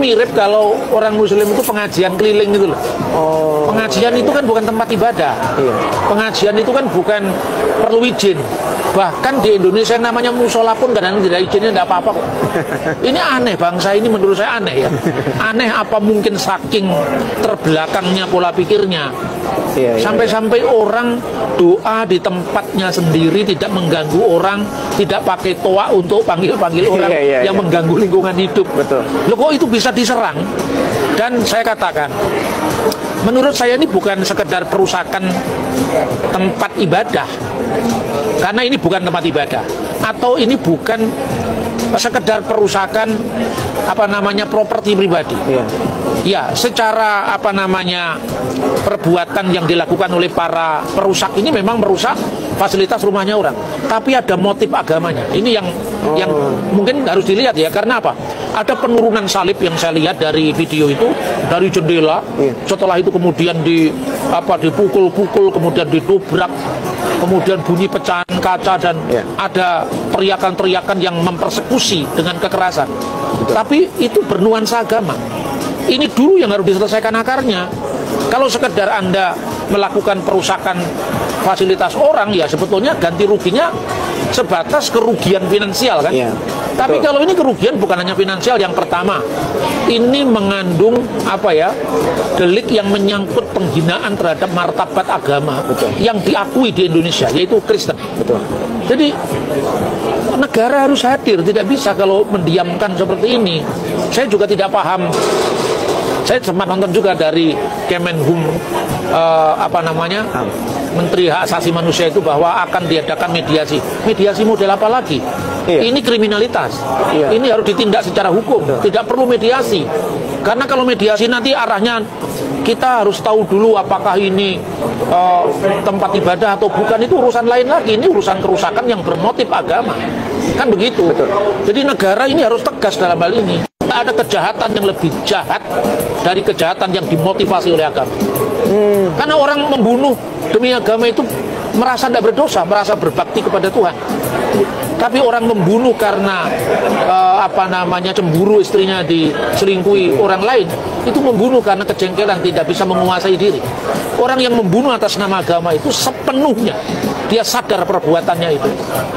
Mirip kalau orang Muslim itu pengajian keliling gitu loh. Oh. Pengajian itu kan bukan tempat ibadah. Iya. Pengajian itu kan bukan perlu izin. Bahkan di Indonesia namanya musola pun kadang tidak izinnya, tidak apa-apa kok. Ini aneh, bangsa ini menurut saya aneh ya. Aneh apa mungkin saking terbelakangnya pola pikirnya. Sampai-sampai orang doa di tempatnya sendiri, tidak mengganggu orang, tidak pakai toa untuk panggil-panggil orang yang mengganggu lingkungan hidup. Betul. Loh kok itu bisa diserang? Dan saya katakan, menurut saya ini bukan sekedar perusakan tempat ibadah, karena ini bukan tempat ibadah, atau ini bukan sekedar perusakan properti pribadi. Ya, secara perbuatan yang dilakukan oleh para perusak ini memang merusak fasilitas rumahnya orang, tapi ada motif agamanya. Ini yang mungkin harus dilihat ya. Karena apa? Ada penurunan salib yang saya lihat dari video itu, dari jendela. Setelah itu kemudian dipukul-pukul, kemudian didobrak, kemudian bunyi pecahan kaca, dan ada teriakan-teriakan yang mempersekusi dengan kekerasan. Tapi itu bernuansa agama. Ini dulu yang harus diselesaikan akarnya. Kalau sekedar Anda melakukan perusakan fasilitas orang, ya sebetulnya ganti ruginya sebatas kerugian finansial kan. Tapi kalau ini kerugian bukan hanya finansial. Yang pertama, ini mengandung delik yang menyangkut penghinaan terhadap martabat agama yang diakui di Indonesia, yaitu Kristen. Jadi negara harus hadir, tidak bisa kalau mendiamkan seperti ini. Saya juga tidak paham. Saya sempat nonton juga dari Kemenhum, Menteri Hak Asasi Manusia itu, bahwa akan diadakan mediasi. Mediasi model apa lagi? Ini kriminalitas. Ini harus ditindak secara hukum. Tidak perlu mediasi. Karena kalau mediasi nanti arahnya kita harus tahu dulu apakah ini tempat ibadah atau bukan. Itu urusan lain lagi. Ini urusan kerusakan yang bermotif agama. Kan begitu. Jadi negara ini harus tegas dalam hal ini. Tak ada kejahatan yang lebih jahat dari kejahatan yang dimotivasi oleh agama. Karena orang membunuh demi agama itu merasa tidak berdosa, merasa berbakti kepada Tuhan. Tapi orang membunuh karena cemburu istrinya diselingkuhi orang lain, itu membunuh karena kejengkelan, tidak bisa menguasai diri. Orang yang membunuh atas nama agama itu sepenuhnya dia sadar perbuatannya itu,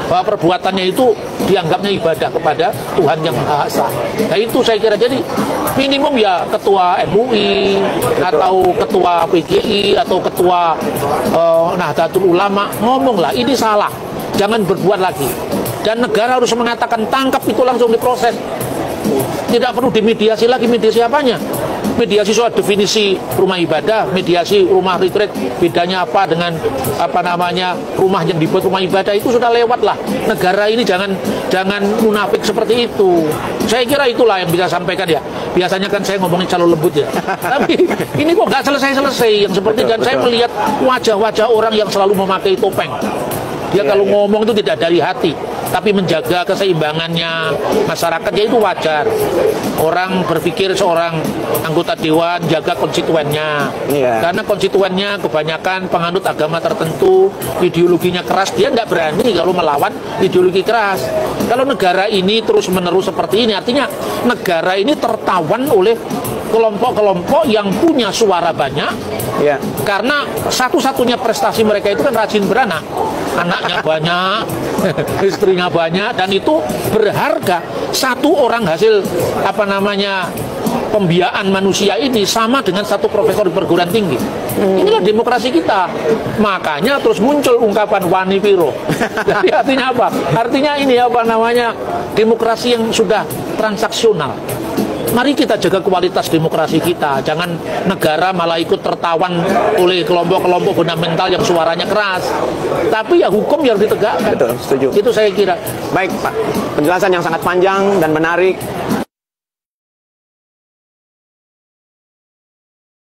bahwa perbuatannya itu dianggapnya ibadah kepada Tuhan yang Maha Esa. Nah itu saya kira, jadi minimum ya ketua MUI atau ketua PGI atau ketua Nahdlatul Ulama ngomonglah ini salah, jangan berbuat lagi. Dan negara harus mengatakan tangkap itu, langsung diproses. Tidak perlu dimediasi lagi. Mediasi apanya? Mediasi soal definisi rumah ibadah, mediasi rumah retreat, bedanya apa dengan rumah yang dibuat rumah ibadah, itu sudah lewat lah. Negara ini jangan munafik seperti itu. Saya kira itulah yang bisa sampaikan ya. Biasanya kan saya ngomongin calon lembut ya. Tapi ini kok nggak selesai-selesai yang seperti, dan saya melihat wajah-wajah orang yang selalu memakai topeng. Dia kalau ngomong itu tidak dari hati, tapi menjaga keseimbangannya masyarakat, ya itu wajar. Orang berpikir seorang anggota dewan jaga konstituennya, karena konstituennya kebanyakan penganut agama tertentu, ideologinya keras, dia tidak berani kalau melawan ideologi keras. Kalau negara ini terus-menerus seperti ini, artinya negara ini tertawan oleh kelompok-kelompok yang punya suara banyak, karena satu-satunya prestasi mereka itu kan rajin beranak. Anaknya banyak, istrinya banyak, dan itu berharga. Satu orang hasil pembiayaan manusia ini sama dengan satu profesor di perguruan tinggi. Inilah demokrasi kita. Makanya terus muncul ungkapan wani piro. Jadi artinya apa? Artinya ini demokrasi yang sudah transaksional. Mari kita jaga kualitas demokrasi kita. Jangan negara malah ikut tertawan oleh kelompok-kelompok fundamental yang suaranya keras. Tapi ya hukum yang ditegakkan. Betul, setuju. Itu saya kira. Baik Pak, penjelasan yang sangat panjang dan menarik.